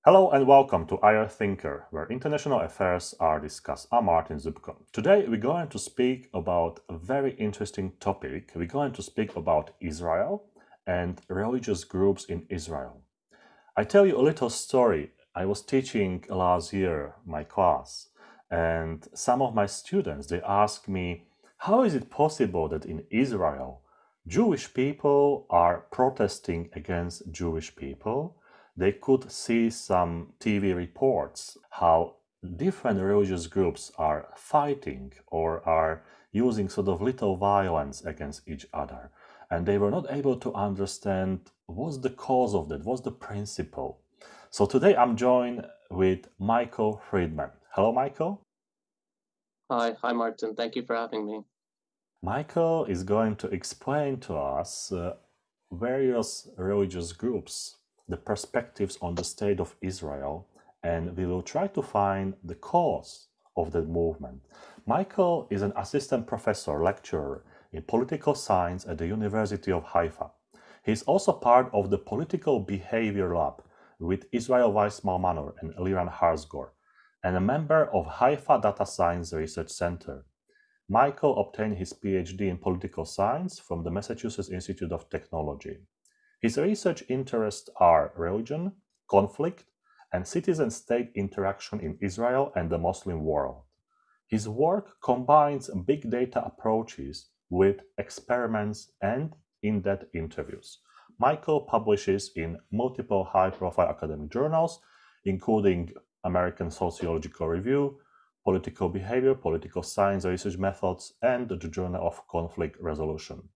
Hello and welcome to IR Thinker, where international affairs are discussed. I'm Martin Zubko. Today we're going to speak about a very interesting topic. We're going to speak about Israel and religious groups in Israel. I tell you a little story. I was teaching last year my class, and some of my students, they asked me, how is it possible that in Israel, Jewish people are protesting against Jewish people? They could see some TV reports how different religious groups are fighting or are using sort of little violence against each other. And they were not able to understand what's the cause of that, what's the principle. So today I'm joined with Michael Freedman. Hello, Michael. Hi, Martin. Thank you for having me. Michael is going to explain to us various religious groups, the perspectives on the state of Israel, and we will try to find the cause of that movement. Michael is an assistant professor, lecturer in political science at the University of Haifa. He is also part of the Political Behavior Lab with Israel Weizmann Manor and Liran Harzgor, and a member of Haifa Data Science Research Center. Michael obtained his PhD in political science from the Massachusetts Institute of Technology. His research interests are religion, conflict, and citizen-state interaction in Israel and the Muslim world. His work combines big data approaches with experiments and in-depth interviews. Michael publishes in multiple high-profile academic journals, including American Sociological Review, Political Behavior, Political Science Research Methods, and the Journal of Conflict Resolution.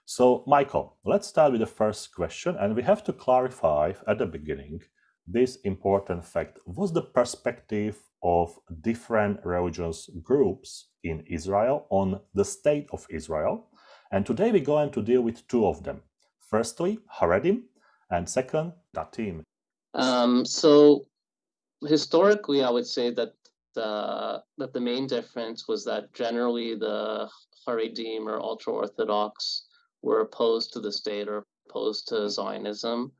So, Michael, let's start with the first question, and we have to clarify at the beginning this important fact. What's the perspective of different religious groups in Israel on the state of Israel? And today we're going to deal with two of them. Firstly, Haredim, and second, Datiim. So historically, I would say that the main difference was that generally the Haredim or ultra-Orthodox were opposed to the state or opposed to Zionism.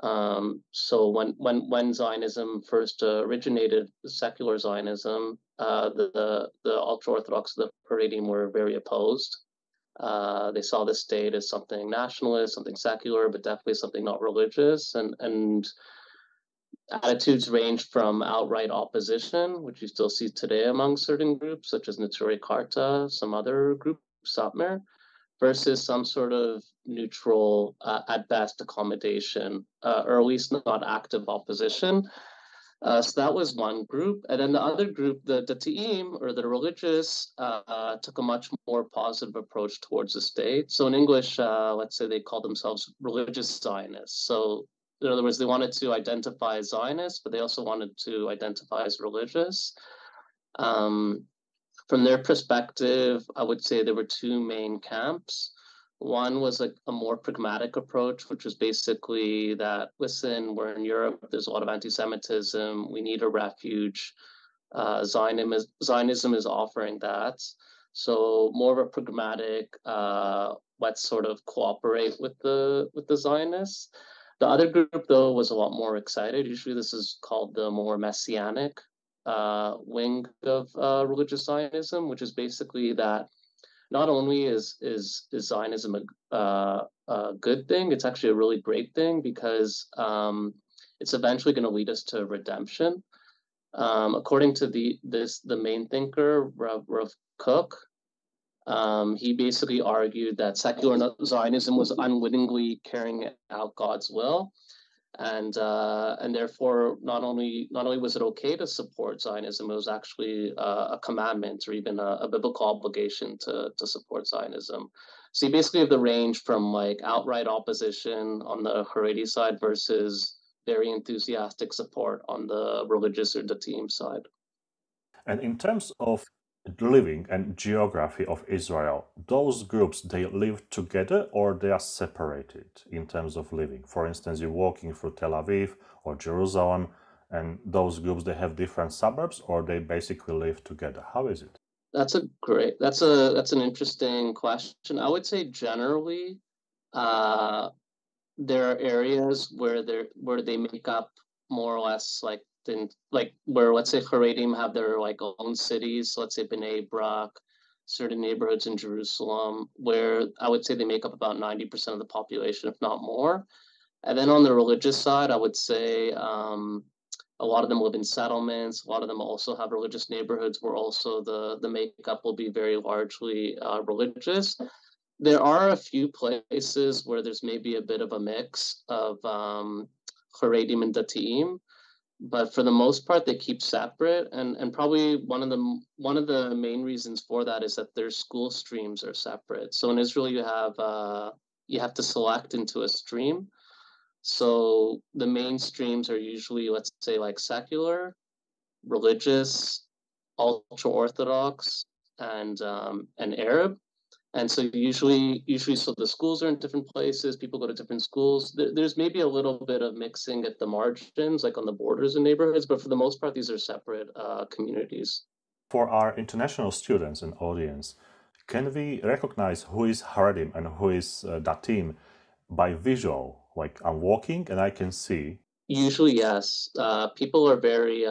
So when Zionism first originated, secular Zionism, the ultra-Orthodox, the Haredim were very opposed. They saw the state as something nationalist, something secular, but definitely something not religious. And attitudes range from outright opposition, which you still see today among certain groups, such as Neturei Karta, some other group, Satmar, versus some sort of neutral, at best, accommodation, or at least not active opposition. So that was one group. And then the other group, the Datiim, or the religious, took a much more positive approach towards the state. So in English, let's say they call themselves religious Zionists. So in other words, they wanted to identify as Zionists, but they also wanted to identify as religious. From their perspective, I would say there were two main camps. One was a more pragmatic approach, which was basically that, listen, we're in Europe, there's a lot of anti-Semitism, we need a refuge. Zionism is offering that. So more of a pragmatic, let's sort of cooperate with the Zionists. The other group, though, was a lot more excited. Usually this is called the more messianic wing of religious Zionism, which is basically that not only is Zionism a good thing, it's actually a really great thing because it's eventually going to lead us to redemption. According to the main thinker, Rav Kook, he basically argued that secular Zionism was unwittingly carrying out God's will, and therefore not only was it okay to support Zionism, it was actually a commandment or even a biblical obligation to support Zionism. So you basically have the range from like outright opposition on the Haredi side versus very enthusiastic support on the religious or the team side. And in terms of living and geography of Israel, those groups, they live together or they are separated in terms of living. For instance, you're walking through Tel Aviv or Jerusalem, and those groups, they have different suburbs or they basically live together. How is it? That's an interesting question. I would say generally, there are areas where they make up more or less like where, let's say, Haredim have their like own cities. So let's say Bnei Brak, certain neighborhoods in Jerusalem, where I would say they make up about 90% of the population, if not more. And then on the religious side, I would say a lot of them live in settlements. A lot of them also have religious neighborhoods where also the makeup will be very largely religious. There are a few places where there's maybe a bit of a mix of Haredim and Datiim, but for the most part, they keep separate. And probably one of the main reasons for that is that their school streams are separate. So in Israel, you have to select into a stream. So the main streams are usually, let's say, like secular, religious, ultra-Orthodox, and Arab. And so usually, so the schools are in different places. People go to different schools. There's maybe a little bit of mixing at the margins, like on the borders in neighborhoods, but for the most part, these are separate communities. For our international students and audience, can we recognize who is Haredim and who is Datim by visual? Like I'm walking and I can see. Usually, yes. People are very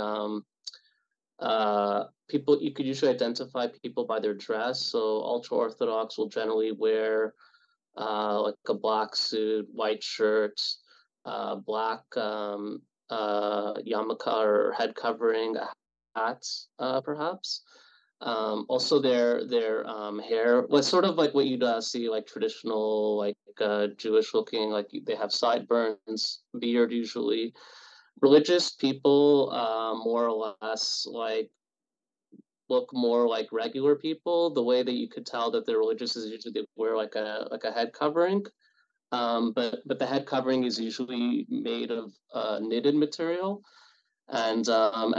people. You could usually identify people by their dress. So ultra Orthodox will generally wear like a black suit, white shirt, black yarmulke or head covering, a hat, perhaps. Also, their hair was sort of like what you'd see like traditional like Jewish looking. Like they have sideburns, beard usually. Religious people, more or less like look more like regular people. The way that you could tell that they're religious is usually they wear like a head covering. But the head covering is usually made of knitted material. And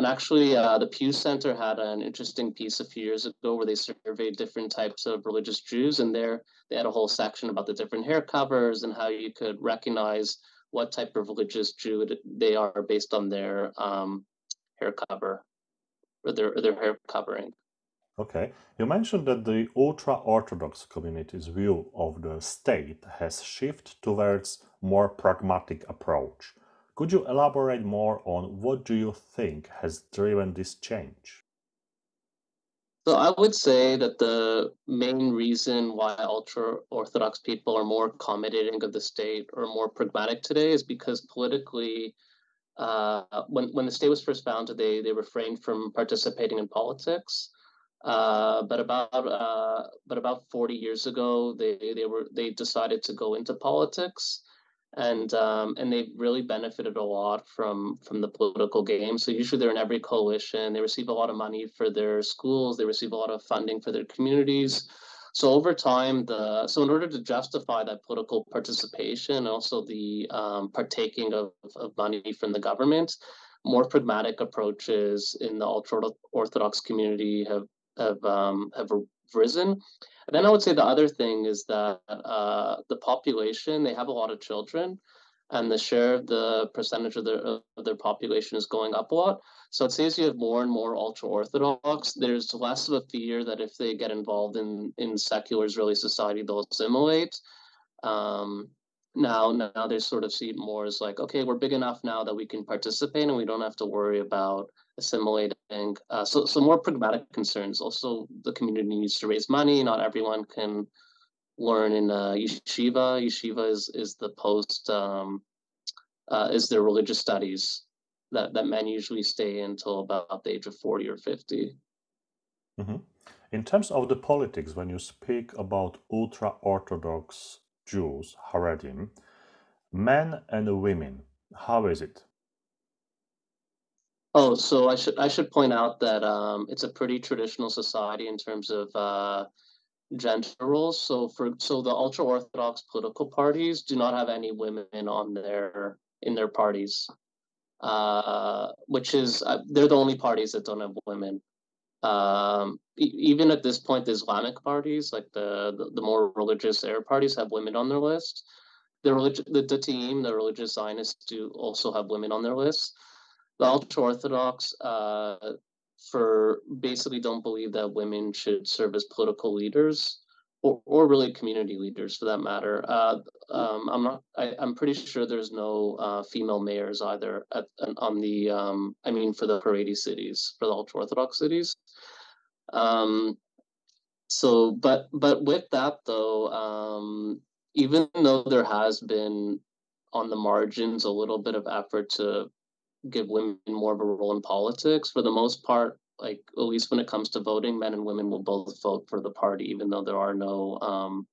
actually, the Pew Center had an interesting piece a few years ago where they surveyed different types of religious Jews, and there they had a whole section about the different hair covers and how you could recognize what type of religious Jew they are based on their hair cover or their hair covering. Okay, you mentioned that the ultra-Orthodox community's view of the state has shifted towards more pragmatic approach. Could you elaborate more on what do you think has driven this change? So I would say that the main reason why ultra-Orthodox people are more accommodating of the state or more pragmatic today is because politically, when the state was first founded, they refrained from participating in politics. But about 40 years ago, they decided to go into politics, and they really benefited a lot from the political game. So usually they're in every coalition. They receive a lot of money for their schools. They receive a lot of funding for their communities. So over time, so in order to justify that political participation, also the partaking of money from the government, more pragmatic approaches in the ultra Orthodox community have risen. And then I would say the other thing is that the population, they have a lot of children, and the share of the percentage of their population is going up a lot. So it says you have more and more ultra Orthodox. There's less of a fear that if they get involved in secular Israeli society, they'll assimilate. Um, now they sort of see it more as like, okay, we're big enough now that we can participate and we don't have to worry about assimilating. So more pragmatic concerns. Also, the community needs to raise money. Not everyone can learn in yeshiva. Yeshiva is the post is their religious studies that men usually stay until about the age of 40 or 50. Mhm. In terms of the politics, when you speak about ultra-Orthodox Jews, Haredim, men and women, how is it? Oh, so I should point out that it's a pretty traditional society in terms of gender roles. So the ultra orthodox political parties do not have any women on in their parties, which is they're the only parties that don't have women. Even at this point, the Islamic parties, like the more religious Arab parties, have women on their list. The Datiim, the religious Zionists, do also have women on their list. The ultra Orthodox, for basically don't believe that women should serve as political leaders. or really community leaders for that matter. I'm pretty sure there's no female mayors either on the I mean for the Haredi cities, for the ultra-Orthodox cities. But with that though, even though there has been on the margins a little bit of effort to give women more of a role in politics, for the most part, like at least when it comes to voting, men and women will both vote for the party, even though there are no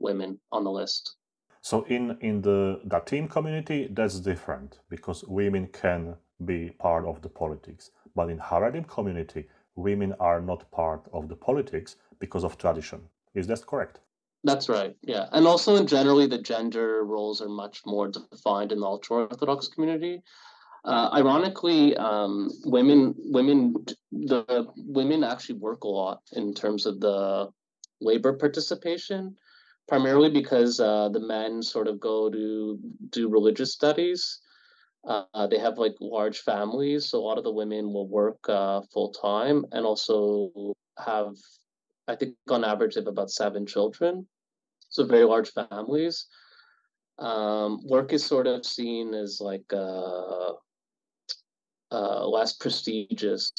women on the list. So in the Datim community, that's different because women can be part of the politics. But in Haredim community, women are not part of the politics because of tradition. Is that correct? That's right, yeah. And also, in generally, the gender roles are much more defined in the ultra-Orthodox community. Ironically, the women actually work a lot in terms of the labor participation, primarily because the men sort of go to do religious studies. They have like large families, so a lot of the women will work full time and also have, I think, on average, they have about 7 children. So very large families. Work is sort of seen as like less prestigious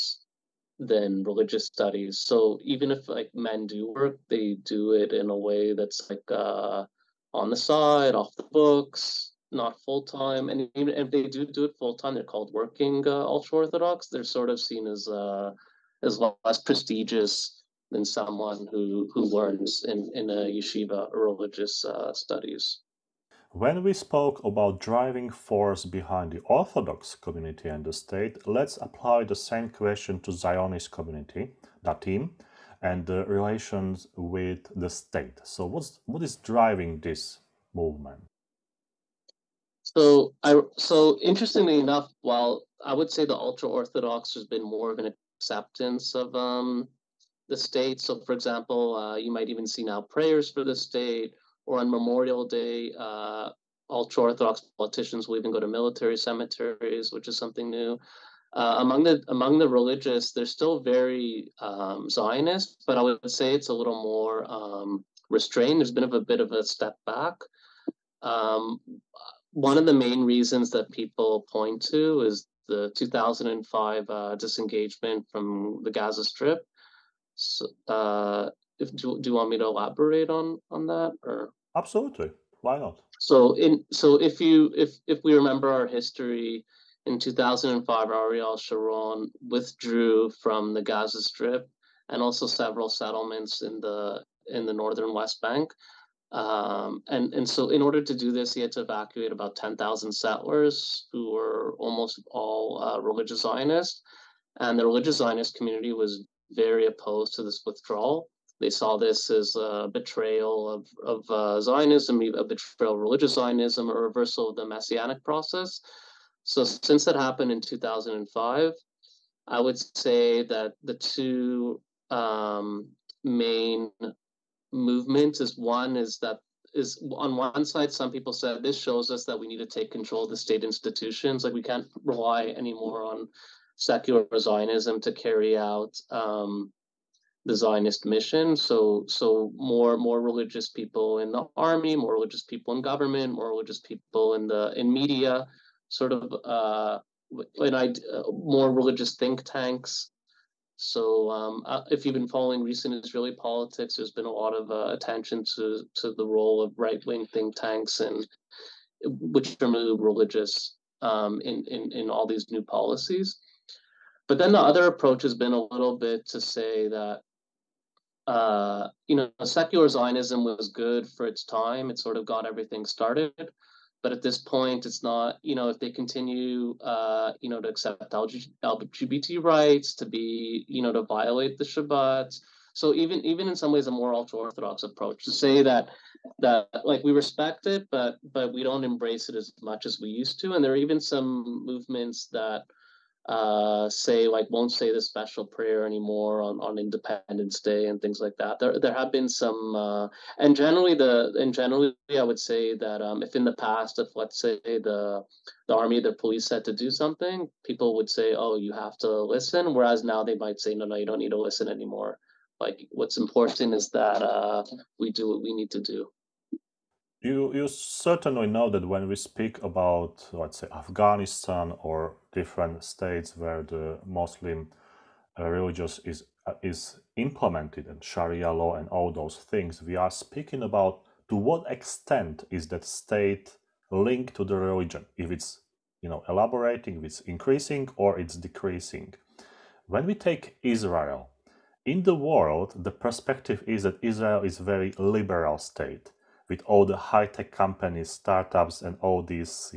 than religious studies. So even if like men do work, they do it in a way that's like on the side, off the books, not full time. And even if they do it full time, they're called working ultra orthodox. They're sort of seen as less prestigious than someone who learns in a yeshiva or religious studies. When we spoke about driving force behind the Orthodox community and the state, let's apply the same question to Zionist community, Datim, and the relations with the state. So what is driving this movement? So interestingly enough, while I would say the ultra orthodox has been more of an acceptance of the state. So, for example, you might even see now prayers for the state, or on Memorial Day, ultra Orthodox politicians will even go to military cemeteries, which is something new. Among the religious, they're still very Zionist, but I would say it's a little more restrained. There's been a bit of a step back. Um, One of the main reasons that people point to is the 2005 disengagement from the Gaza Strip. So, do you want me to elaborate on that, or? Absolutely. Why not? So if we remember our history, in 2005, Ariel Sharon withdrew from the Gaza Strip and also several settlements in the northern West Bank. And so in order to do this, he had to evacuate about 10,000 settlers who were almost all religious Zionists. And the religious Zionist community was very opposed to this withdrawal. They saw this as a betrayal of Zionism, a betrayal of religious Zionism, a reversal of the Messianic process. So since that happened in 2005, I would say that the two main movements is on one side, some people said this shows us that we need to take control of the state institutions. Like we can't rely anymore on secular Zionism to carry out the Zionist mission. So more religious people in the army, more religious people in government, more religious people in media, sort of more religious think tanks. So if you've been following recent Israeli politics, there's been a lot of attention to the role of right-wing think tanks and which remove religious in all these new policies. But then the other approach has been a little bit to say that secular Zionism was good for its time. It sort of got everything started. But at this point, it's not, if they continue, to accept LGBT rights, to be, to violate the Shabbat. So even in some ways, a more ultra-Orthodox approach to say that like we respect it, but we don't embrace it as much as we used to. And there are even some movements that say like won't say the special prayer anymore on Independence Day and things like that. There have been some and generally I would say that if in the past, if let's say the army, the police said to do something, people would say, oh, you have to listen, whereas now they might say, no, you don't need to listen anymore. Like what's important is that we do what we need to do. You certainly know that when we speak about, let's say, Afghanistan or different states where the Muslim religious is implemented and Sharia law and all those things, we are speaking about to what extent is that state linked to the religion, if it's elaborating, if it's increasing or it's decreasing. When we take Israel, in the world, the perspective is that Israel is a very liberal state with all the high-tech companies, startups, and all these,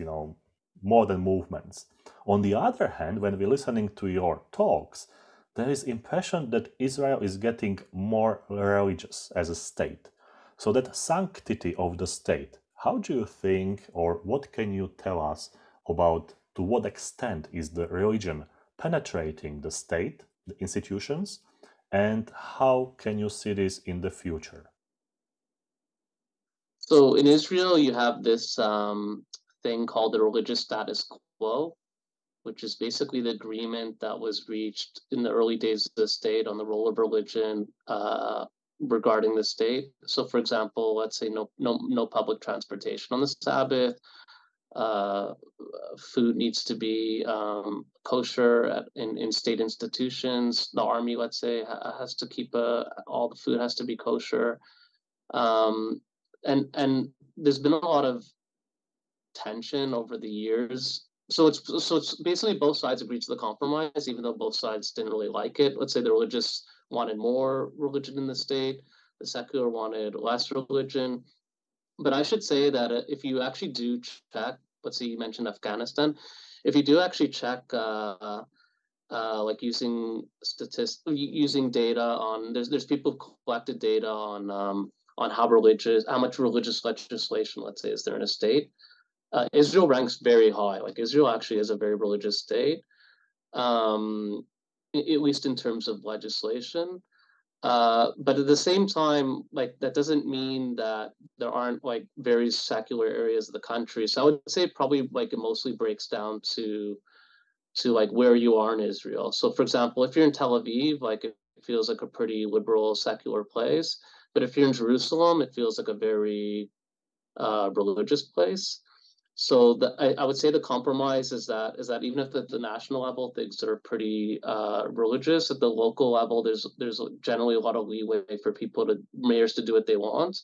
modern movements. On the other hand, when we're listening to your talks, there is impression that Israel is getting more religious as a state. So that sanctity of the state, how do you think, or what can you tell us about to what extent is the religion penetrating the state, the institutions, and how can you see this in the future? So in Israel, you have this thing called the religious status quo, which is basically the agreement that was reached in the early days of the state on the role of religion regarding the state. So, for example, let's say no public transportation on the Sabbath. Uh, Food needs to be kosher in state institutions. The army, let's say, has to keep all the food has to be kosher. Um, and there's been a lot of tension over the years. So it's basically both sides agreed to the compromise, even though both sides didn't really like it. Let's say the religious wanted more religion in the state, the secular wanted less religion. But I should say that if you actually do check, let's say you mentioned Afghanistan, if you do actually check, like using data on, there's people who've collected data on how much religious legislation, let's say, is there in a state. Israel ranks very high. Like Israel actually is a very religious state, at least in terms of legislation. But at the same time, like that doesn't mean that there aren't like very secular areas of the country. So I would say probably like it mostly breaks down to like where you are in Israel. So for example, if you're in Tel Aviv, like it feels like a pretty liberal secular place. But if you're in Jerusalem, it feels like a very religious place. So I would say the compromise is that even if at the national level things are pretty religious, at the local level there's generally a lot of leeway for mayors to do what they want.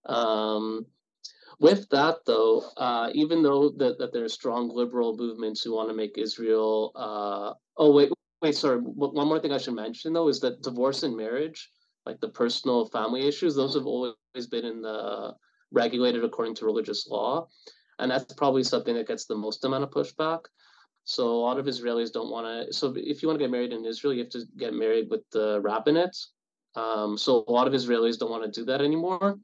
Um, with that though, even though that there are strong liberal movements who want to make Israel, oh wait, sorry, one more thing I should mention though is that divorce and marriage, like the personal family issues, those have always been regulated according to religious law. And that's probably something that gets the most amount of pushback. So a lot of Israelis don't want to. So if you want to get married in Israel, you have to get married with the rabbinate. So a lot of Israelis don't want to do that anymore.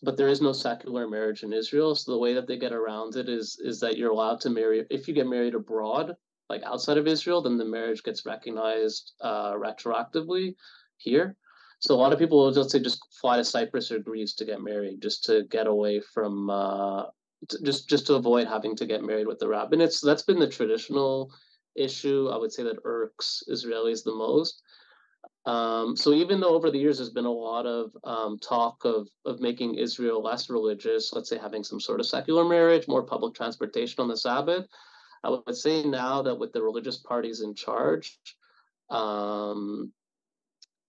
But there is no secular marriage in Israel. So the way that they get around it is that you're allowed to marry if you get married abroad, like outside of Israel, then the marriage gets recognized retroactively here. So a lot of people will just fly to Cyprus or Greece to get married, just to get away from just to avoid having to get married with the rabbinate. So that's been the traditional issue. I would say that irks Israelis the most. So even though over the years there's been a lot of talk of making Israel less religious, let's say having some sort of secular marriage, more public transportation on the Sabbath, I would say now that with the religious parties in charge, um,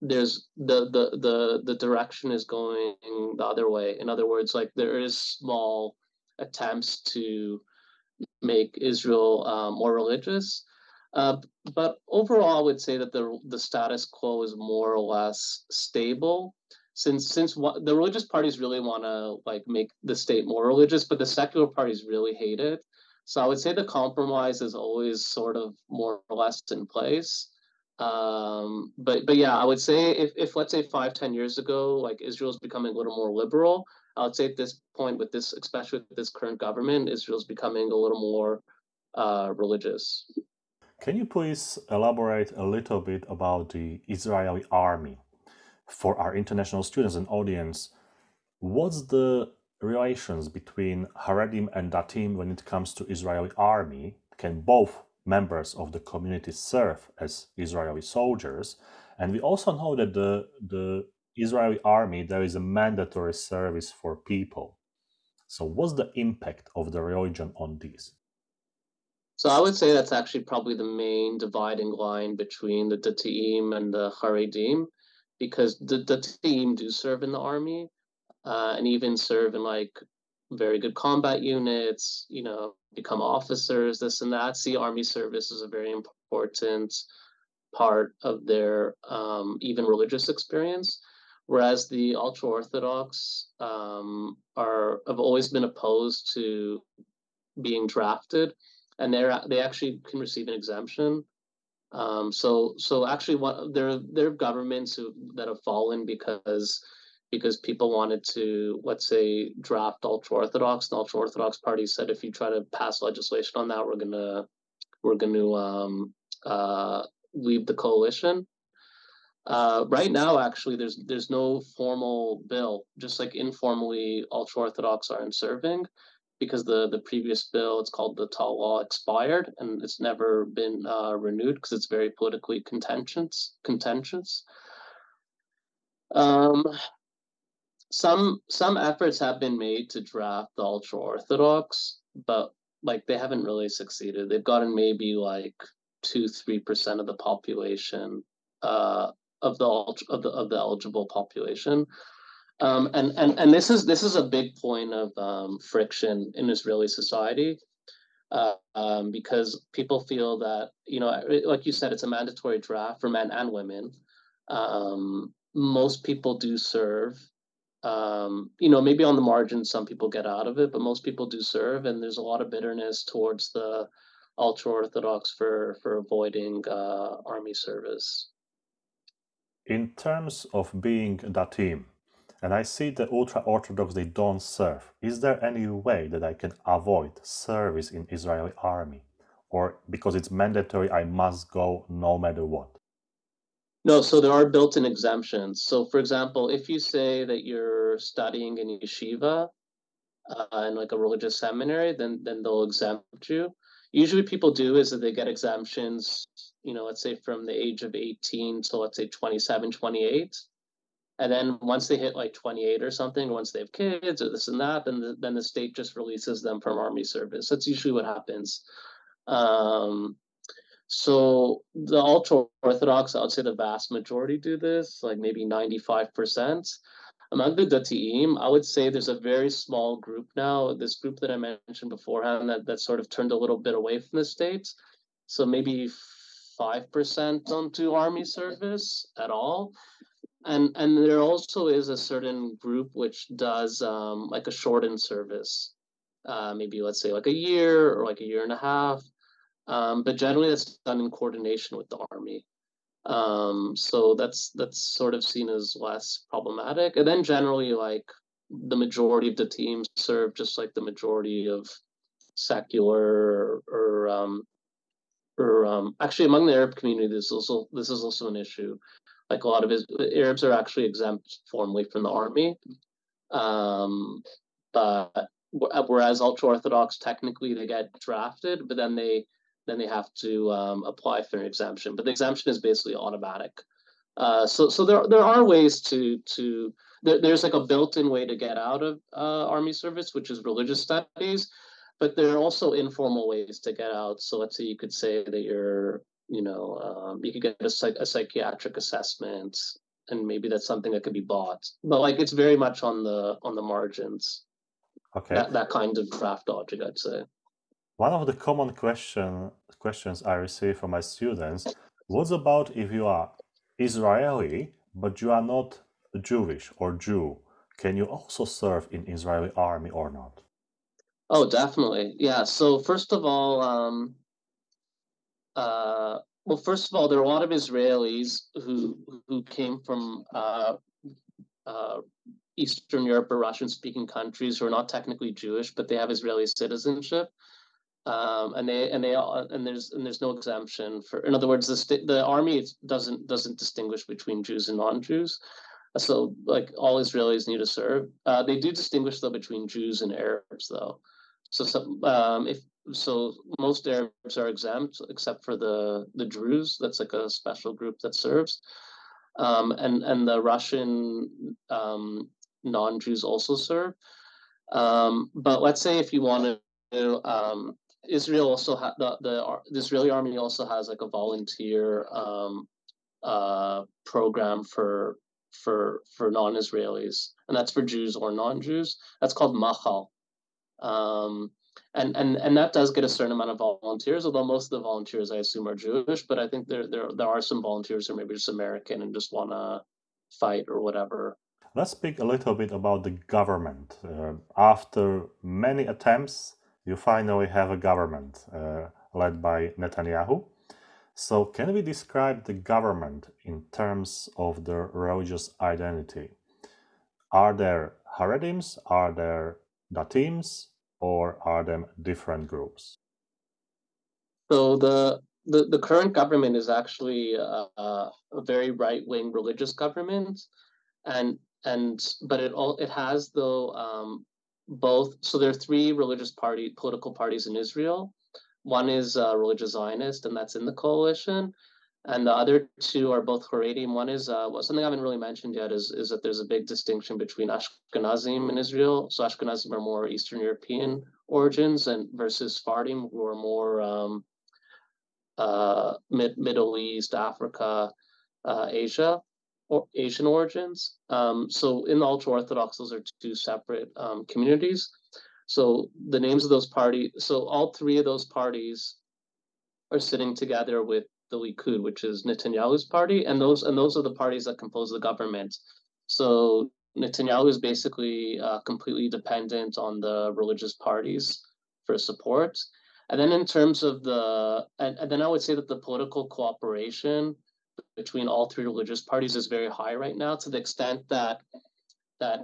there's the direction is going the other way. In other words, like there is small attempts to make Israel more religious. Uh, but overall, I would say that the status quo is more or less stable, since the religious parties really want to like make the state more religious, but the secular parties really hate it. So I would say the compromise is always sort of more or less in place. But yeah, I would say if let's say 5-10 years ago, like Israel's becoming a little more liberal, I would say at this point, with this, especially with this current government, Israel's becoming a little more religious. Can you please elaborate a little bit about the Israeli army for our international students and audience? What's the relations between Haredim and Datiim when it comes to Israeli army? Can both members of the community serve as Israeli soldiers? And we also know that the Israeli army, there is a mandatory service for people. So what's the impact of the religion on this? So I would say that's actually probably the main dividing line between the Datiim and the Haredim, because the Datiim do serve in the army, and even serve in like very good combat units, become officers, this and that. See, army service is a very important part of their even religious experience. Whereas the ultra-Orthodox have always been opposed to being drafted, and they actually can receive an exemption. So actually, what there are governments that have fallen because people wanted to, let's say, draft ultra-Orthodox. The ultra-Orthodox party said, if you try to pass legislation on that, we're gonna leave the coalition. Right now, actually, there's no formal bill. Just like informally, ultra-Orthodox aren't serving because the previous bill, it's called the Tal law, expired, and it's never been renewed because it's very politically contentious. Um, some efforts have been made to draft the ultra-Orthodox, but like they haven't really succeeded. They've gotten maybe like 2-3% of the population, of the eligible population. And this is a big point of friction in Israeli society, because people feel that, like you said, it's a mandatory draft for men and women. Most people do serve. Maybe on the margin, some people get out of it, but most people do serve, and there's a lot of bitterness towards the ultra-Orthodox for avoiding army service. In terms of being Datim, and I see the ultra-Orthodox, they don't serve. Is there any way that I can avoid service in Israeli army? Or because it's mandatory, I must go no matter what? No, so there are built-in exemptions. So, for example, if you say that you're studying in yeshiva, in like a religious seminary, then they'll exempt you. Usually, people do is that they get exemptions. Let's say from the age of 18 to, let's say, 27, 28. And then once they hit like 28 or something, once they have kids or this and that, then the state just releases them from army service. That's usually what happens. Um, so the ultra Orthodox, I would say the vast majority do this, like maybe 95%. Among the Datiim, I would say there's a very small group now, this group that I mentioned beforehand, that sort of turned a little bit away from the state. So maybe 5% don't do army service at all. And there also is a certain group which does like a shortened service, maybe let's say like a year or like a year and a half. But generally, that's done in coordination with the army. So that's sort of seen as less problematic. And then generally, like the majority of the teams serve just like the majority of secular or actually among the Arab community, this is also an issue. Like a lot of Arabs are actually exempt formally from the army, but whereas ultra Orthodox technically they get drafted, but then they have to apply for an exemption. But the exemption is basically automatic. So there are ways there's like a built-in way to get out of army service, which is religious studies, but there are also informal ways to get out. So let's say you could say that you could get a psychiatric assessment, and maybe that's something that could be bought. But like it's very much on the margins. Okay. That kind of draft logic, I'd say. One of the common questions I receive from my students, what about if you are Israeli, but you are not Jewish or Jew? Can you also serve in Israeli army or not? Oh, definitely. Yeah. So first of all, first of all, there are a lot of Israelis who came from uh, Eastern Europe or Russian-speaking countries who are not technically Jewish, but they have Israeli citizenship. And there's no exemption for. In other words, the army doesn't distinguish between Jews and non-Jews. So like all Israelis need to serve. They do distinguish though between Jews and Arabs though. So most Arabs are exempt except for the Druze. That's like a special group that serves. and the Russian non-Jews also serve. But let's say if you want to, Israel also the Israeli army also has like a volunteer program for non-Israelis, and that's for Jews or non-Jews. That's called Machal. And that does get a certain amount of volunteers, although most of the volunteers I assume are Jewish, but I think there are some volunteers who are maybe just American and just want to fight or whatever. Let's speak a little bit about the government. After many attempts, you finally have a government led by Netanyahu. So can we describe the government in terms of the religious identity? Are there Haredims, are there Datims, or are them different groups? So the current government is actually a very right-wing religious government, but it has though both. So there are three political parties in Israel. One is religious Zionist, and that's in the coalition, and the other two are both Haredi. One is something I haven't really mentioned yet is that there's a big distinction between Ashkenazim in Israel. So Ashkenazim are more Eastern European origins, and versus Sephardim, who are more Middle East, Africa, Asia, or Asian origins. So in the ultra-Orthodox, those are two separate communities. So the names of those parties, so all three of those parties are sitting together with the Likud, which is Netanyahu's party, and those are the parties that compose the government. So Netanyahu is basically completely dependent on the religious parties for support. And then in terms of and then I would say that the political cooperation between all three religious parties is very high right now, to the extent that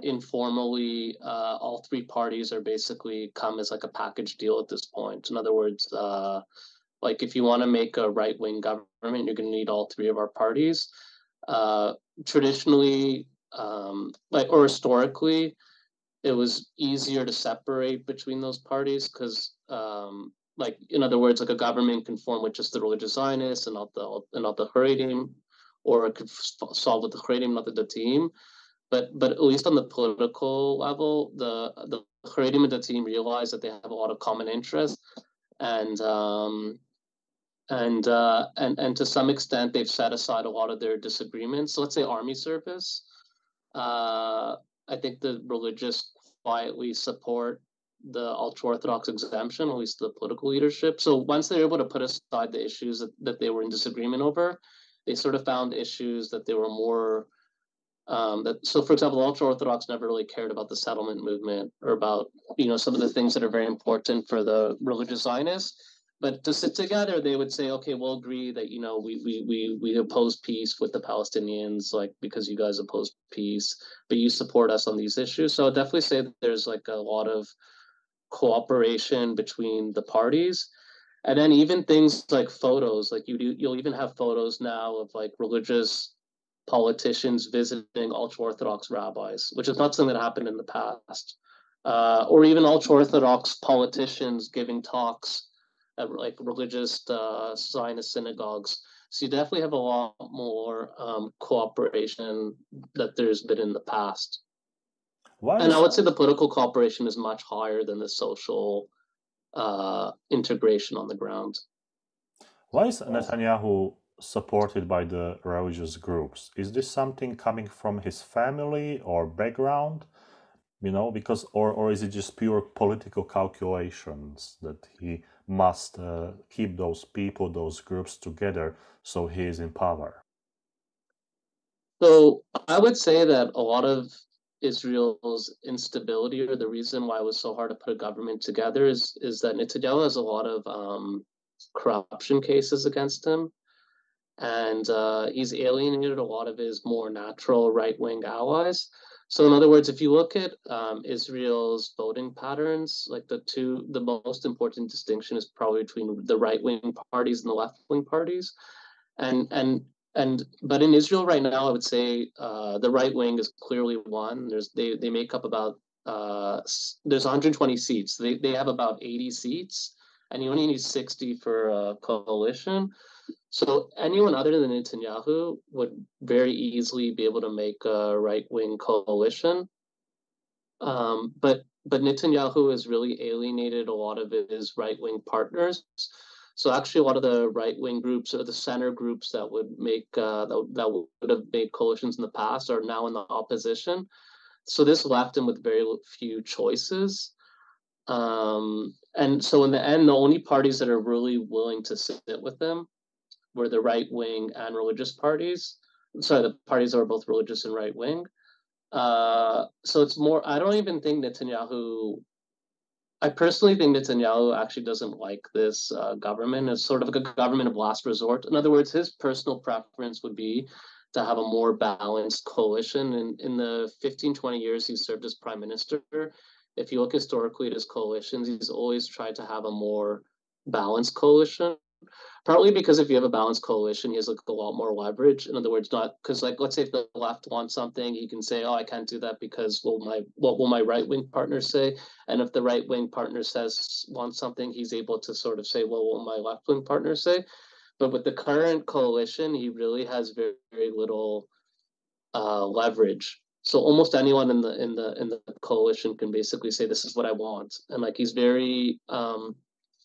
informally all three parties are basically come as like a package deal at this point. In other words, like if you want to make a right-wing government, you're going to need all three of our parties. Traditionally, or historically, it was easier to separate between those parties because, like in other words, like a government can form with just the religious Zionists and not the Haredim, or it could solve with the Haredim, not the Datiim. But at least on the political level, the Haredim and Datiim realize that they have a lot of common interests, and to some extent they've set aside a lot of their disagreements. So let's say army service. I think the religious quietly support the ultra-Orthodox exemption, at least the political leadership. So once they're able to put aside the issues that they were in disagreement over, they sort of found issues that they were more so for example, ultra-Orthodox never really cared about the settlement movement or about some of the things that are very important for the religious Zionists. But to sit together, they would say, okay, we'll agree that we oppose peace with the Palestinians, like because you guys oppose peace, but you support us on these issues. So I'd definitely say that there's like a lot of cooperation between the parties. And then even things like photos, like you'll even have photos now of like religious politicians visiting ultra-Orthodox rabbis, which is not something that happened in the past. Or even ultra-Orthodox politicians giving talks at like religious Zionist synagogues. So you definitely have a lot more cooperation that there's been in the past. And I would say the political cooperation is much higher than the social integration on the ground. Why is Netanyahu supported by the religious groups? Is this something coming from his family or background? Because or is it just pure political calculations that he must keep those people, those groups together so he is in power? So I would say that a lot of Israel's instability, or the reason why it was so hard to put a government together, is that Netanyahu has a lot of corruption cases against him, and he's alienated a lot of his more natural right-wing allies. So in other words, if you look at Israel's voting patterns, like the most important distinction is probably between the right-wing parties and the left-wing parties. But in Israel right now, I would say the right wing is clearly one. They make up about there's 120 seats. They have about 80 seats, and you only need 60 for a coalition. So anyone other than Netanyahu would very easily be able to make a right-wing coalition. But Netanyahu has really alienated a lot of his right-wing partners. So actually, a lot of the right-wing groups or the center groups that would make that would have made coalitions in the past are now in the opposition. So this left him with very few choices. And so in the end, the only parties that are really willing to sit with him were the right-wing and religious parties. Sorry, the parties that were both religious and right-wing. So it's more, I don't even think Netanyahu, I personally think Netanyahu actually doesn't like this government. It's sort of like a government of last resort. In other words, his personal preference would be to have a more balanced coalition. And in the 15, 20 years he served as prime minister, if you look historically at his coalitions, he's always tried to have a more balanced coalition. Partly because if you have a balanced coalition, he has like a lot more leverage. In other words, not because like let's say if the left wants something, he can say, "Oh, I can't do that because what will my right wing partner say?" And if the right wing partner wants something, he's able to sort of say, "Well, what will my left wing partner say?" But with the current coalition, he really has very, very little leverage. So almost anyone in the coalition can basically say, "This is what I want," and like he's very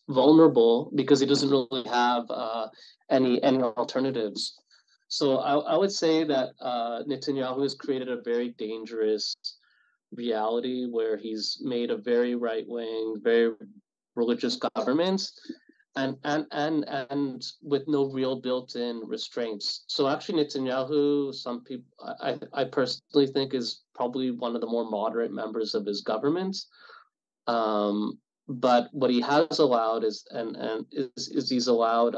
vulnerable because he doesn't really have any alternatives. So I would say that Netanyahu has created a very dangerous reality where he's made a very right wing, very religious government, and with no real built-in restraints. So actually, Netanyahu, some people, I personally think is probably one of the more moderate members of his government. But what he has allowed is he's allowed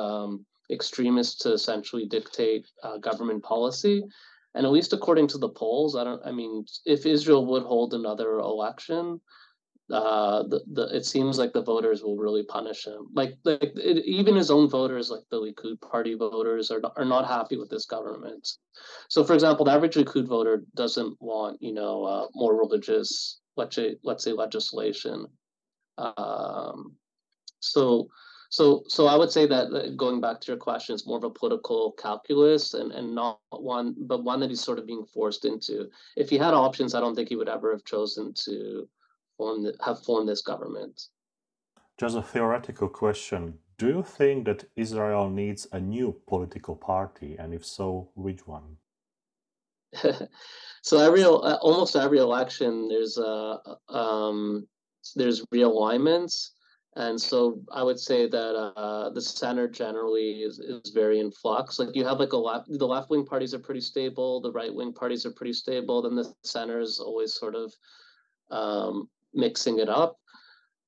extremists to essentially dictate government policy, and at least according to the polls, I mean, if Israel would hold another election, it seems like the voters will really punish him. Even his own voters, like the Likud party voters, are not happy with this government. So, for example, the average Likud voter doesn't want more religious, let's say legislation. Um, so, so I would say that going back to your question, it's more of a political calculus and not one, but one that he's sort of being forced into. If he had options, I don't think he would ever have chosen to formed this government. Just a theoretical question. Do you think that Israel needs a new political party? And if so, which one? So almost every election, there's realignments, and so I would say that the center generally is very in flux. Like you have like the left wing parties are pretty stable, the right wing parties are pretty stable, then the center is always sort of mixing it up.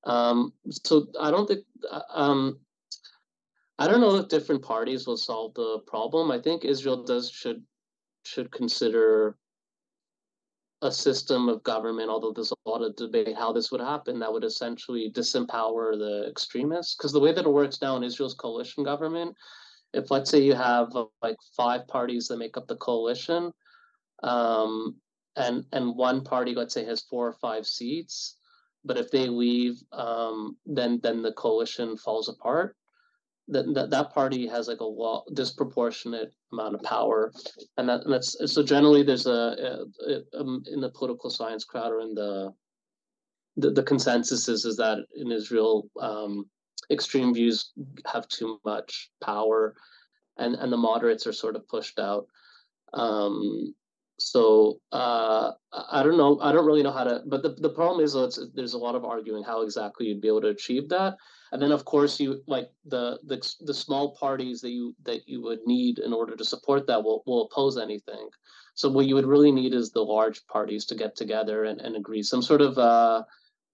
So I don't think I don't know if different parties will solve the problem. I think Israel should consider a system of government, although there's a lot of debate how this would happen, that would essentially disempower the extremists. Because the way that it works now in Israel's coalition government, if let's say you have like 5 parties that make up the coalition, and one party, let's say, has 4 or 5 seats, but if they leave, then the coalition falls apart. That party has like a disproportionate amount of power, and that's so generally there's in the political science crowd or in the consensus is that in Israel extreme views have too much power, and the moderates are sort of pushed out. So I don't know. I don't really know how to. But the problem is, there's a lot of arguing how exactly you'd be able to achieve that. And then, of course, you like the small parties that you would need in order to support that will oppose anything. So what you would really need is the large parties to get together and agree some sort of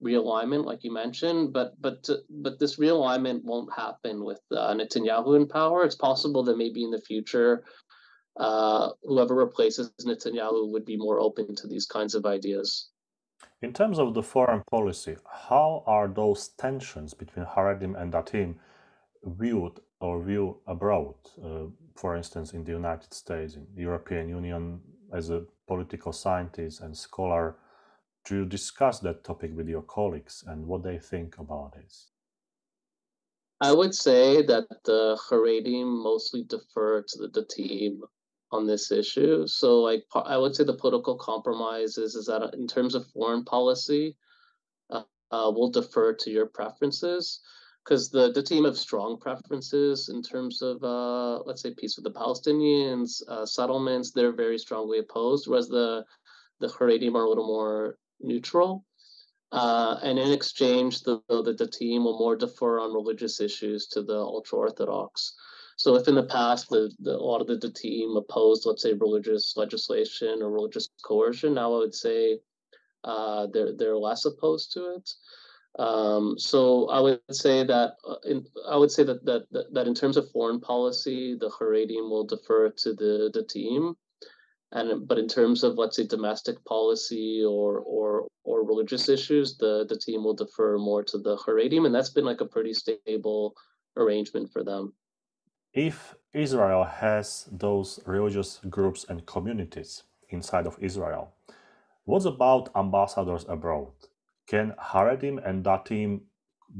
realignment, like you mentioned. But this realignment won't happen with Netanyahu in power. It's possible that maybe in the future whoever replaces Netanyahu would be more open to these kinds of ideas. In terms of the foreign policy, how are those tensions between Haredim and Datiim viewed abroad? For instance, in the United States, in the European Union, as a political scientist and scholar, do you discuss that topic with your colleagues and what they think about this? I would say that the Haredim mostly defer to the Dati on this issue. So, like, I would say the political compromise is that in terms of foreign policy, we'll defer to your preferences because the team have strong preferences in terms of, let's say, peace with the Palestinians, settlements. They're very strongly opposed, whereas the Haredim are a little more neutral. And in exchange, the team will more defer on religious issues to the ultra-Orthodox. So if in the past a lot of the team opposed, let's say, religious legislation or religious coercion, now I would say they're less opposed to it. So I would say that that in terms of foreign policy, the Haredim will defer to the team, but in terms of, let's say, domestic policy or religious issues, the team will defer more to the Haredim, and that's been like a pretty stable arrangement for them. If Israel has those religious groups and communities inside of Israel, what about ambassadors abroad? Can Haredim and Datiim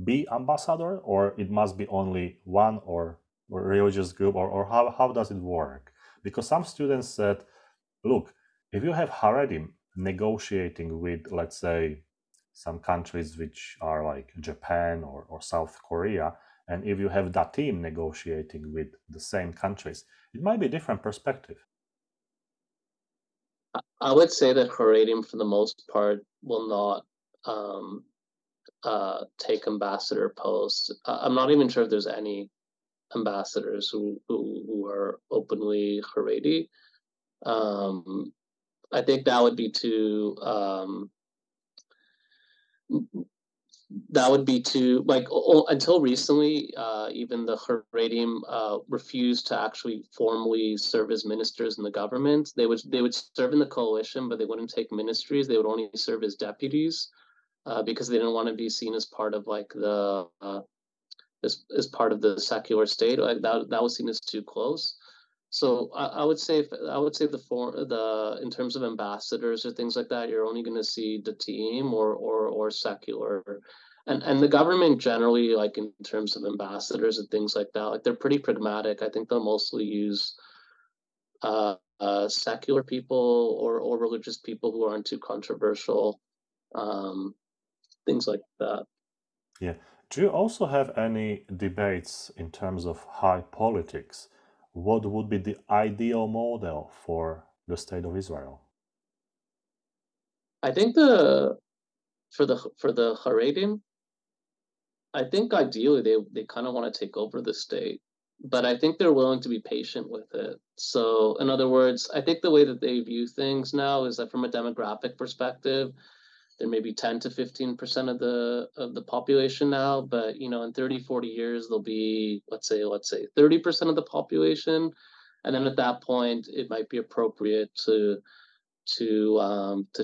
be ambassador, or it must be only one or religious group, or how does it work? Because some students said, look, if you have Haredim negotiating with, let's say, some countries which are like Japan or South Korea, and if you have Datiim negotiating with the same countries, it might be a different perspective. I would say that Haredim, for the most part, will not take ambassador posts. I'm not even sure if there's any ambassadors who are openly Haredi. I think that would be too like until recently, even the Haredim refused to actually formally serve as ministers in the government. They would serve in the coalition, but they wouldn't take ministries. They would only serve as deputies because they didn't want to be seen as part of like the as part of the secular state. Like that was seen as too close. So I would say the in terms of ambassadors or things like that, you're only going to see the team or secular, and the government generally, like in terms of ambassadors and things like that, like they're pretty pragmatic. I think they'll mostly use secular people or religious people who aren't too controversial, things like that. Yeah. Do you also have any debates in terms of high politics? What would be the ideal model for the state of Israel? I think for the Haredim, I think ideally they kind of want to take over the state, but I think they're willing to be patient with it. So, in other words, I think the way that they view things now is that from a demographic perspective, there may be 10 to 15% of the population now, but in 30, 40 years there'll be let's say 30% of the population, and then at that point it might be appropriate to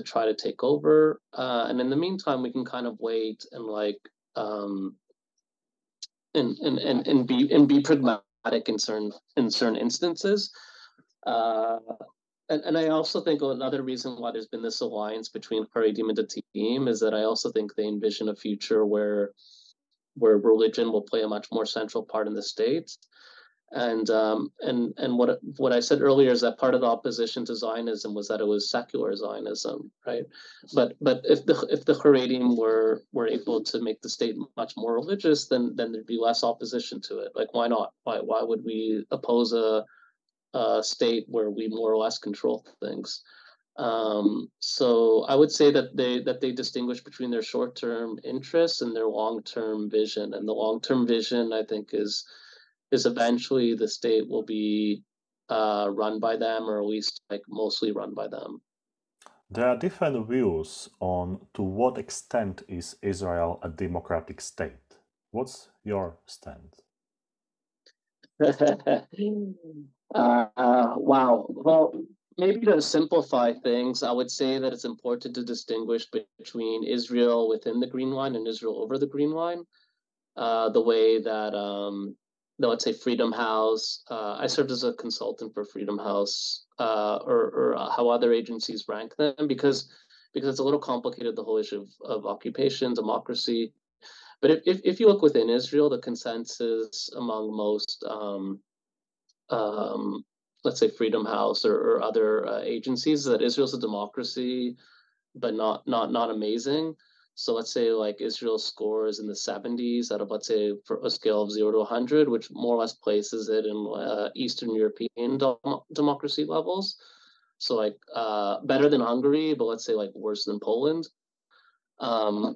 try to take over. And in the meantime, we can kind of wait and like and be pragmatic in certain instances. Uh, and I also think another reason why there's been this alliance between Haredim and Datiim is that I also think they envision a future where religion will play a much more central part in the state. And what I said earlier is that part of the opposition to Zionism was that it was secular Zionism, right? But if the Haredim were able to make the state much more religious, then there'd be less opposition to it. Like why not? Why would we oppose a state where we more or less control things? So I would say that they distinguish between their short-term interests and their long-term vision. And the long-term vision, I think, is eventually the state will be run by them, or at least like mostly run by them. There are different views on to what extent is Israel a democratic state. What's your stand? Wow. Well, maybe to simplify things, I would say that it's important to distinguish between Israel within the Green Line and Israel over the Green Line. The way that, let's say, Freedom House, I served as a consultant for Freedom House, or how other agencies rank them, because it's a little complicated, the whole issue of occupation, democracy. But if you look within Israel, the consensus among most, let's say, Freedom House or other agencies, is that Israel's a democracy, but not amazing. So let's say like Israel scores in the 70s out of, let's say, for a scale of 0 to 100, which more or less places it in Eastern European democracy levels. So like better than Hungary, but let's say like worse than Poland.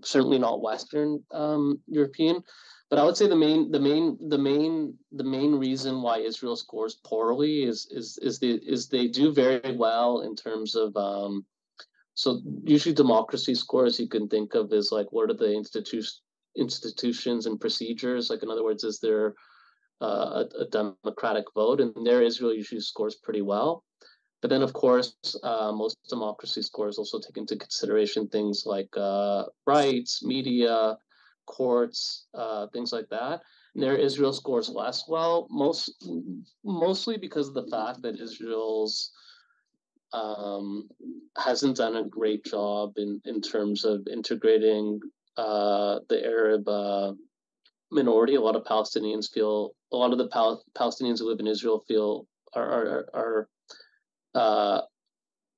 Certainly not Western European. But I would say the main reason why Israel scores poorly is they do very well in terms of so usually democracy scores you can think of as like what are the institutions and procedures, like in other words, is there a democratic vote, and there Israel usually scores pretty well. But then, of course, most democracy scores also take into consideration things like rights, media, courts, things like that. And there, Israel scores less well, mostly because of the fact that Israel's hasn't done a great job in terms of integrating the Arab minority. A lot of Palestinians feel, a lot of the Palestinians who live in Israel feel are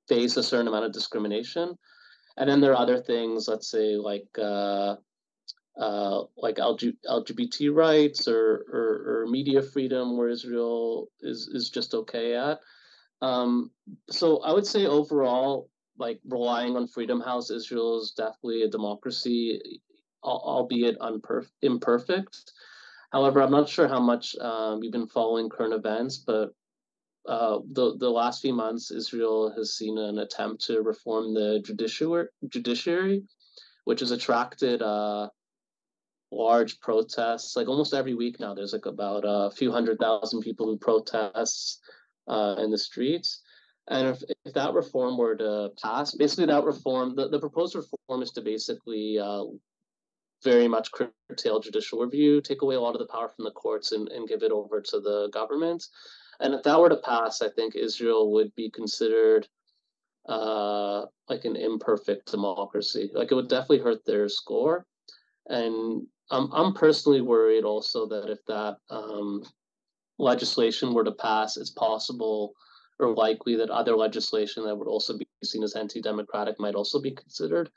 face a certain amount of discrimination. And then there are other things, let's say like LGBT rights or media freedom, where Israel is just okay at. So I would say overall, like relying on Freedom House, Israel is definitely a democracy, albeit imperfect. However, I'm not sure how much you've been following current events, but the last few months, Israel has seen an attempt to reform the judiciary, which has attracted large protests. Like almost every week now, there's like about a few 100,000 people who protest in the streets. And if that reform were to pass, basically that reform, the proposed reform is to basically very much curtail judicial review, take away a lot of the power from the courts and give it over to the government. And if that were to pass, I think Israel would be considered like an imperfect democracy. Like it would definitely hurt their score. And I'm personally worried also that if that legislation were to pass, it's possible or likely that other legislation that would also be seen as anti-democratic might also be considered.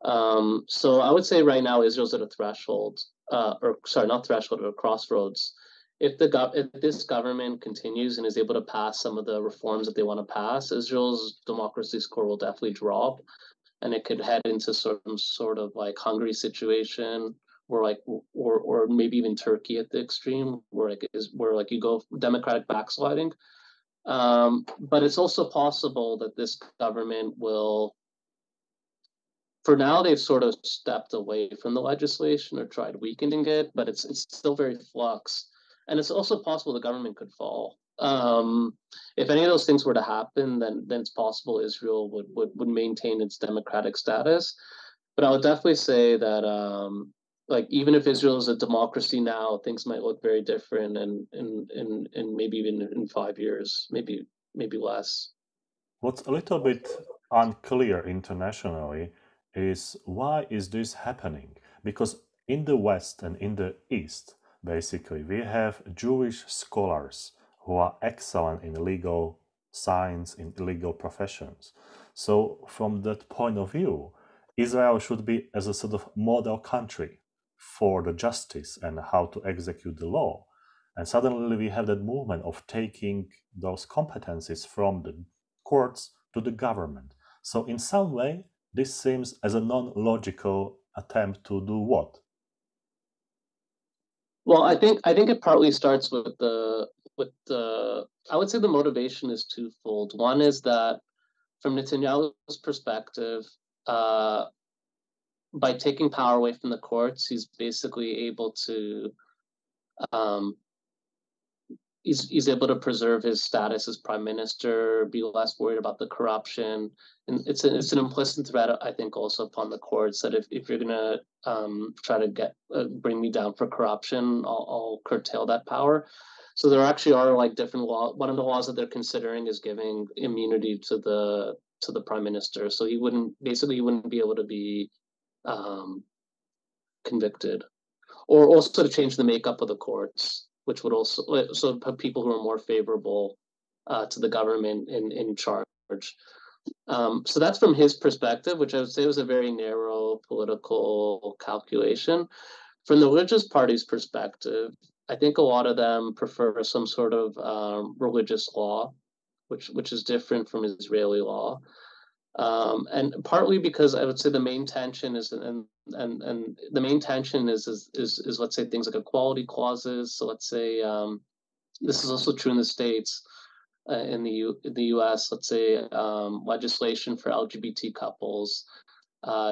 So I would say right now Israel's at a threshold, or sorry, not threshold, but a crossroads. If this government continues and is able to pass some of the reforms that they want to pass, Israel's democracy score will definitely drop, and it could head into some sort of like Hungary situation, or like or maybe even Turkey at the extreme, where like you go democratic backsliding. But it's also possible that this government will, for now, they've sort of stepped away from the legislation or tried weakening it, but it's still very flux. And it's also possible the government could fall. If any of those things were to happen, then it's possible Israel would maintain its democratic status. But I would definitely say that like even if Israel is a democracy now, things might look very different, and maybe even in 5 years, maybe less. What's a little bit unclear internationally is why is this happening? Because in the West and in the East, basically, we have Jewish scholars who are excellent in legal science, in legal professions. So from that point of view, Israel should be as a sort of model country for the justice and how to execute the law. And suddenly we have that movement of taking those competencies from the courts to the government. So in some way, this seems as a non-logical attempt to do what? Well, I think it partly starts with the I would say the motivation is twofold. One is that from Netanyahu's perspective, uh, by taking power away from the courts, he's basically able to um, he's able to preserve his status as prime minister, be less worried about the corruption, and it's an implicit threat, I think, also upon the courts that if you're gonna try to get bring me down for corruption, I'll curtail that power. So there actually are like different law. One of the laws that they're considering is giving immunity to the prime minister, so he wouldn't be able to be um, convicted, or also to change the makeup of the courts, which would also put people who are more favorable to the government in charge. So that's from his perspective, which I would say was a very narrow political calculation. From the religious party's perspective, I think a lot of them prefer some sort of religious law, which is different from Israeli law. And partly because I would say the main tension is and the main tension is let's say things like equality clauses. So let's say this is also true in the States. In the U.S., let's say legislation for LGBT couples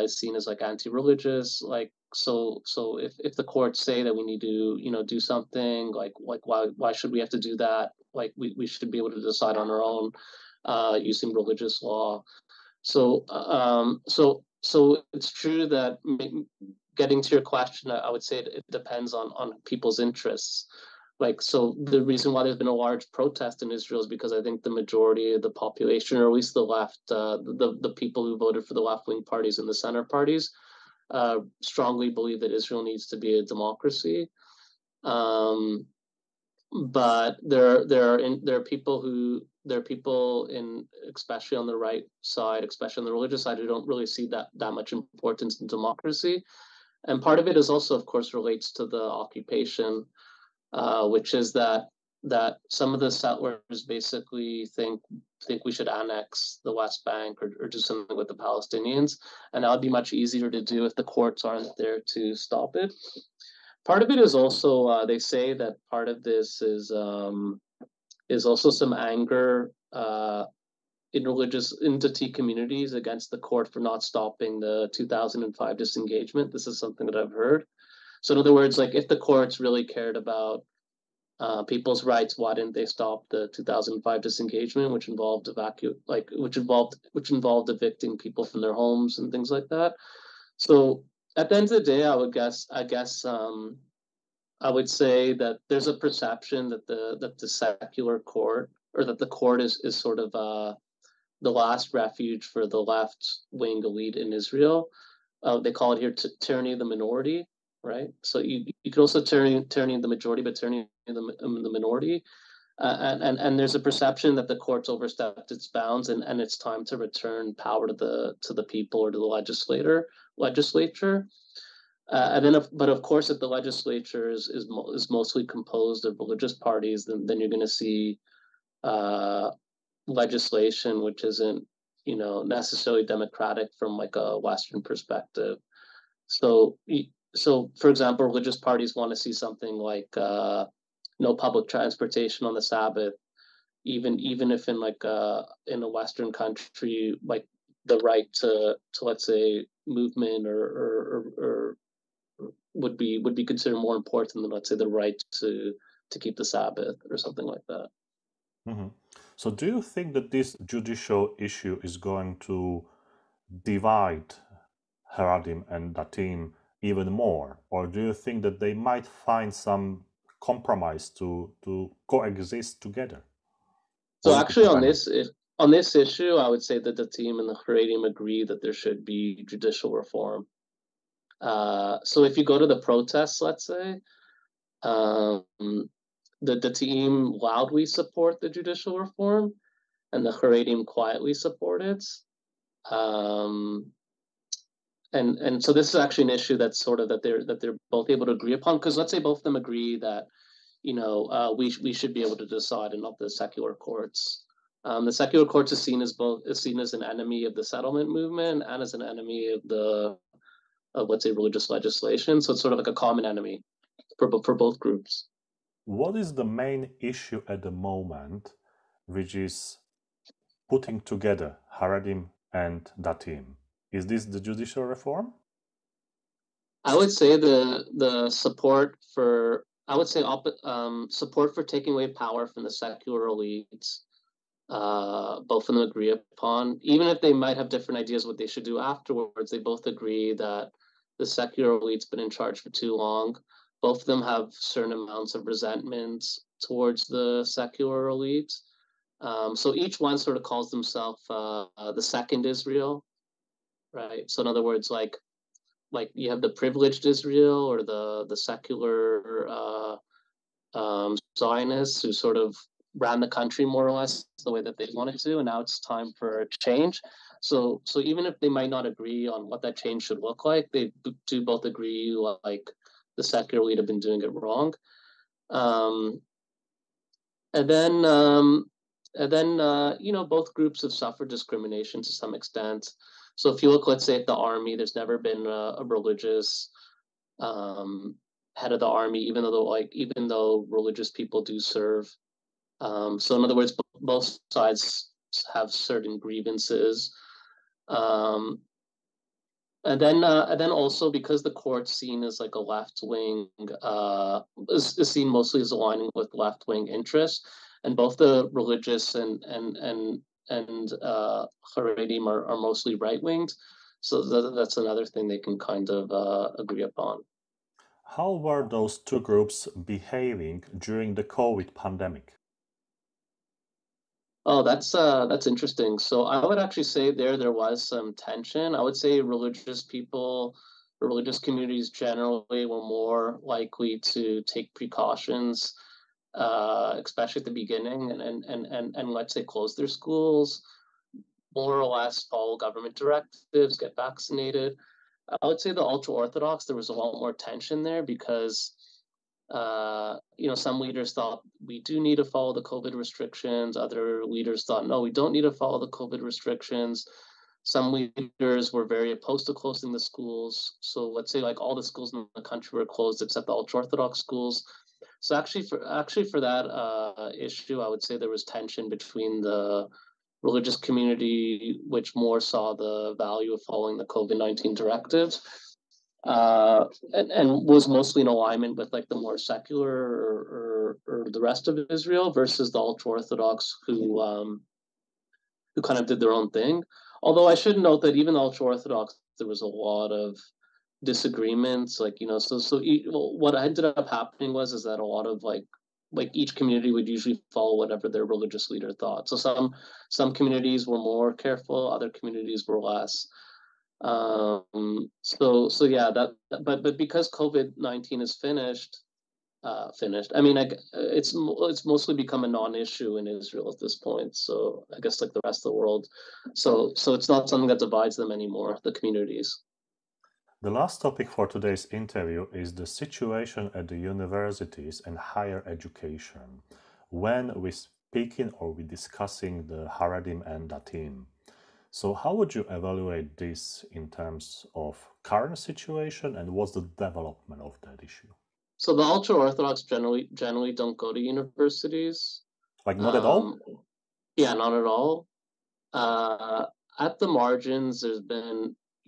is seen as like anti-religious. Like so if the courts say that we need to do something, like why should we have to do that? Like we should be able to decide on our own using religious law. So it's true that getting to your question, I would say it depends on people's interests. Like, so the reason why there's been a large protest in Israel is because I think the majority of the population, or at least the left, the people who voted for the left-wing parties and the center parties, strongly believe that Israel needs to be a democracy. But there are people in, especially on the right side, especially on the religious side, who don't really see that much importance in democracy. And part of it is also, of course, relates to the occupation, which is that some of the settlers basically think we should annex the West Bank or do something with the Palestinians, and that would be much easier to do if the courts aren't there to stop it. Part of it is also they say that part of this is also some anger in Dati communities against the court for not stopping the 2005 disengagement. This is something that I've heard. So in other words, like if the courts really cared about people's rights, why didn't they stop the 2005 disengagement, which involved which involved evicting people from their homes and things like that? So at the end of the day, I would say that there's a perception that the secular court, or that the court is sort of the last refuge for the left wing elite in Israel. They call it here tyranny of the minority, right? So you could also tyranny of the majority, but tyranny of the minority. And there's a perception that the court's overstepped its bounds, and it's time to return power to the people or to the legislature. But of course, if the legislature is mostly composed of religious parties, then you're going to see legislation which isn't necessarily democratic from like a Western perspective. So for example, religious parties want to see something like no public transportation on the Sabbath, even if in like in a Western country, like the right to let's say movement or would be considered more important than, let's say, the right to keep the Sabbath or something like that. Mm-hmm. So do you think that this judicial issue is going to divide Haredim and Datiim even more, or do you think that they might find some compromise to coexist together? So actually, on this issue, I would say that the Datiim and the Haredim agree that there should be judicial reform. So if you go to the protests, let's say, the Datiim loudly support the judicial reform, and the Haredim quietly support it. And so this is actually an issue that's sort of that they're both able to agree upon, because let's say both of them agree that we should be able to decide, and not the secular courts. The secular courts is seen as an enemy of the settlement movement and as an enemy of let's say religious legislation. So it's sort of like a common enemy for both groups. What is the main issue at the moment, which is putting together Haredim and Datiim? Is this the judicial reform? I would say the support for support for taking away power from the secular elites. Both of them agree upon, even if they might have different ideas what they should do afterwards. They both agree that the secular elite's been in charge for too long. Both of them have certain amounts of resentment towards the secular elite. So each one sort of calls themselves the second Israel, right? So in other words, like like you have the privileged Israel or the secular Zionists who sort of ran the country more or less the way that they wanted to, and now it's time for a change. So even if they might not agree on what that change should look like, they do both agree like the secular elite have been doing it wrong. Um, and then both groups have suffered discrimination to some extent. So if you look, let's say, at the army, there's never been a religious head of the army, even though religious people do serve. So in other words, both sides have certain grievances. And then also because the court's seen as like a left wing, is seen mostly as aligning with left wing interests, and both the religious and Haredim are mostly right winged. So that's another thing they can kind of agree upon. How were those two groups behaving during the COVID pandemic? Oh, that's interesting. So I would actually say there was some tension. I would say religious communities generally were more likely to take precautions, especially at the beginning, and let's say close their schools, more or less follow government directives, get vaccinated. I would say the ultra-Orthodox, there was a lot more tension there because some leaders thought we do need to follow the COVID restrictions. Other leaders thought, no, we don't need to follow the COVID restrictions. Some leaders were very opposed to closing the schools. So let's say like all the schools in the country were closed except the ultra-Orthodox schools. So actually for that issue, I would say there was tension between the religious community, which more saw the value of following the COVID-19 directives, and was mostly in alignment with like the more secular or the rest of Israel versus the ultra-Orthodox who kind of did their own thing. Although I should note that even the ultra-Orthodox, there was a lot of disagreements. Like what ended up happening is that a lot of like each community would usually follow whatever their religious leader thought. So some communities were more careful, other communities were less. So yeah, but because COVID-19 is finished. I mean, it's mostly become a non-issue in Israel at this point. So I guess like the rest of the world. So it's not something that divides them anymore, the communities. The last topic for today's interview is the situation at the universities and higher education when we speaking or we discussing the Haredim and Datiim. So how would you evaluate this in terms of current situation and what's the development of that issue? So the ultra-Orthodox generally don't go to universities. Like not at all? Yeah, not at all. At the margins,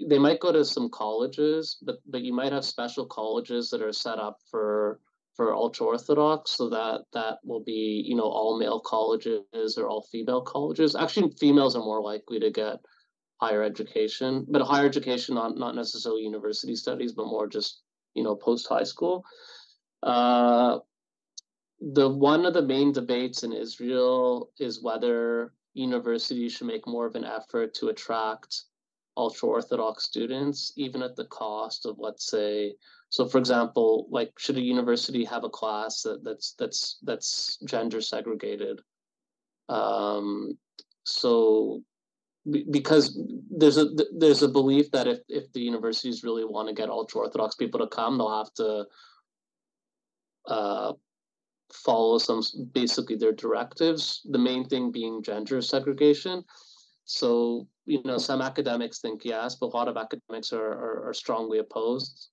they might go to some colleges, but you might have special colleges that are set up for ultra-Orthodox, so that will be all male colleges or all female colleges. Actually, females are more likely to get higher education, but higher education not necessarily university studies, but more just post high school. One of the main debates in Israel is whether universities should make more of an effort to attract ultra-Orthodox students, even at the cost of, let's say, so for example, like should a university have a class that's gender segregated? So because there's a belief that if the universities really want to get ultra-Orthodox people to come, they'll have to follow basically their directives, the main thing being gender segregation. So, some academics think yes, but a lot of academics are strongly opposed.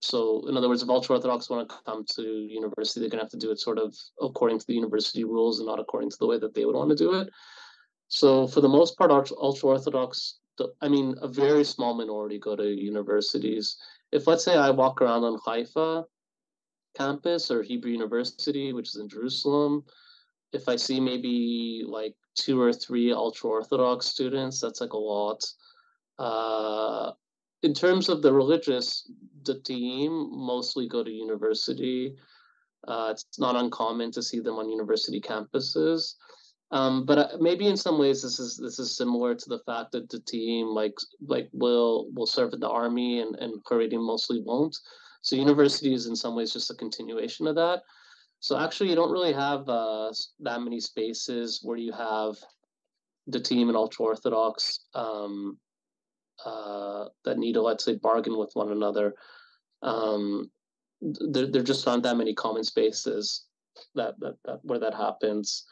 So, in other words, if ultra-Orthodox want to come to university, they're going to have to do it sort of according to the university rules and not according to the way that they would want to do it. So, for the most part, ultra-Orthodox, a very small minority go to universities. If, let's say, I walk around on Haifa campus or Hebrew University, which is in Jerusalem, if I see maybe like 2 or 3 ultra-Orthodox students, that's like a lot. In terms of the religious, Datiim mostly go to university. It's not uncommon to see them on university campuses. But maybe in some ways this is similar to the fact that the team will serve in the army and Haredi mostly won't. So university is in some ways just a continuation of that. So actually, you don't really have that many spaces where you have the team and ultra-Orthodox that need to, let's say, bargain with one another. There just aren't that many common spaces that where that happens.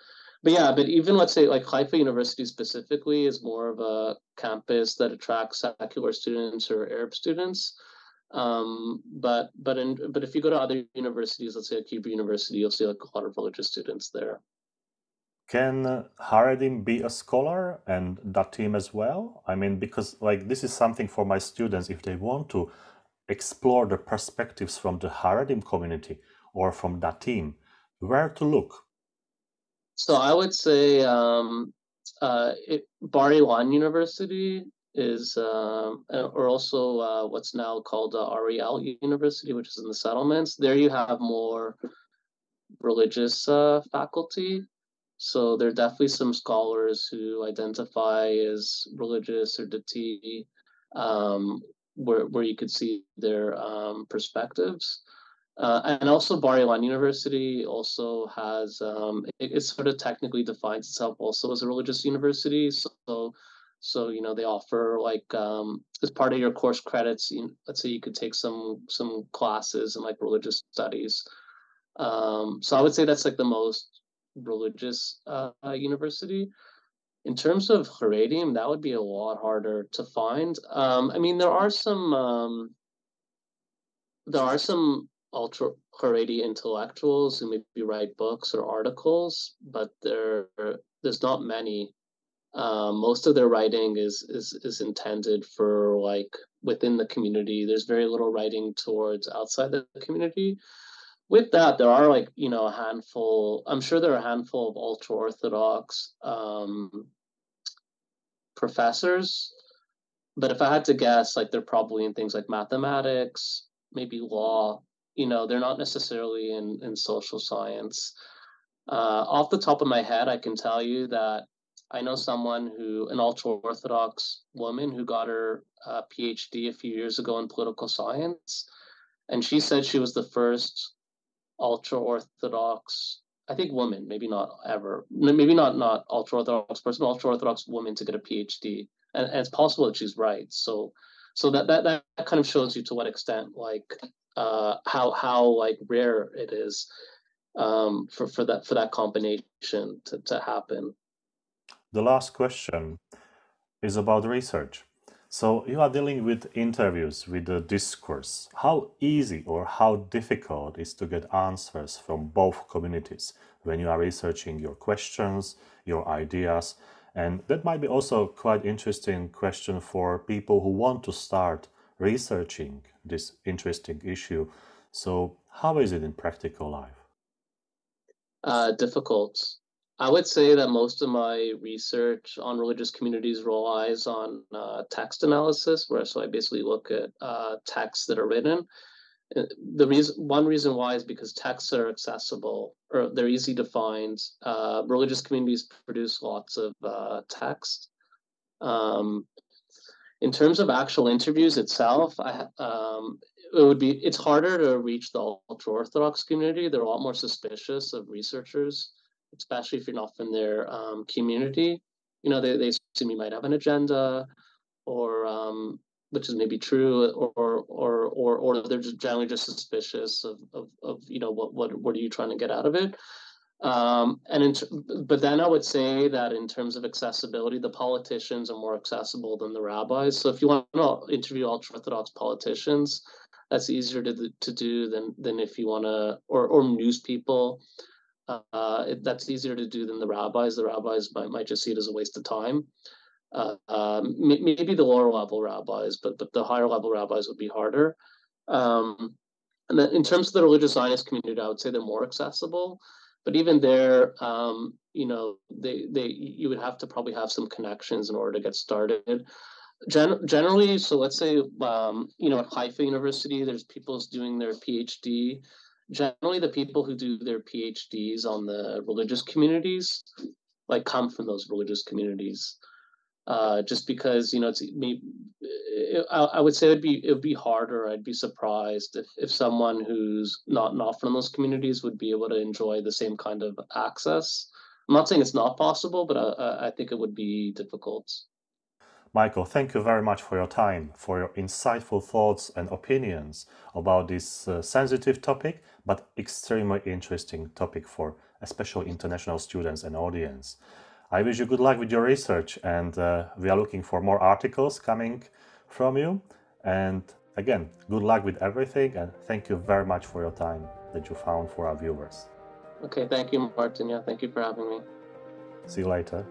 But yeah, but even let's say like Haifa University specifically is more of a campus that attracts secular students or Arab students. But if you go to other universities, let's say like Hebrew University, you'll see like a lot of religious students there. Can Haredim be a scholar and Datim as well? I mean, because like this is something for my students if they want to explore the perspectives from the Haredim community or from Datim, where to look? So I would say Bar Ilan University is, or also what's now called Ariel University, which is in the settlements. There you have more religious faculty. So there are definitely some scholars who identify as religious or Dati, where you could see their perspectives. And also Bar Ilan University also has it sort of technically defines itself also as a religious university. So you know they offer like as part of your course credits, let's say you could take some classes in like religious studies. So I would say that's like the most religious university. In terms of Haredim, that would be a lot harder to find. I mean, there are some ultra Haredi intellectuals who maybe write books or articles, but there's not many. Most of their writing is intended for like within the community. There's very little writing towards outside the community. With that, there are like a handful. I'm sure there are a handful of ultra Orthodox professors, but if I had to guess, like they're probably in things like mathematics, maybe law. They're not necessarily in social science. Off the top of my head, I can tell you that I know an ultra Orthodox woman who got her PhD a few years ago in political science, and she said she was the first ultra Orthodox, I think woman, maybe not ever, maybe not ultra Orthodox person, ultra Orthodox woman to get a PhD, and it's possible that she's right. So that kind of shows you to what extent like how like rare it is for that combination to happen. The last question is about research. So you are dealing with interviews, with the discourse. How easy or how difficult is to get answers from both communities when you are researching your questions, your ideas? And that might be also quite interesting question for people who want to start researching this interesting issue. So how is it in practical life? Difficult. I would say that most of my research on religious communities relies on text analysis, where so I basically look at texts that are written. One reason why is because texts are accessible or they're easy to find. Religious communities produce lots of text. Um, in terms of actual interviews itself, it's harder to reach the ultra Orthodox community. They're a lot more suspicious of researchers, especially if you're not in their community. They assume you might have an agenda, or which is maybe true, or they're just generally just suspicious of what are you trying to get out of it. But then I would say that in terms of accessibility, the politicians are more accessible than the rabbis. So if you want to interview ultra-Orthodox politicians, that's easier to do than if you want to, or news people. That's easier to do than the rabbis. The rabbis might just see it as a waste of time. Maybe the lower level rabbis, but the higher level rabbis would be harder. And then in terms of the religious Zionist community, I would say they're more accessible. But even there, you would have to probably have some connections in order to get started. Generally, so let's say, at Haifa University, there's people doing their PhD. Generally, the people who do their PhDs on the religious communities, like come from those religious communities. Just because it's maybe I would say it would be harder. I'd be surprised if someone who's not from those communities would be able to enjoy the same kind of access. I'm not saying it's not possible, but I think it would be difficult. Michael, thank you very much for your time, for your insightful thoughts and opinions about this sensitive topic, but extremely interesting topic for especially international students and audience. I wish you good luck with your research, and we are looking for more articles coming from you. And again, good luck with everything, and thank you very much for your time that you found for our viewers. Okay, thank you, Martin. Yeah, thank you for having me. See you later.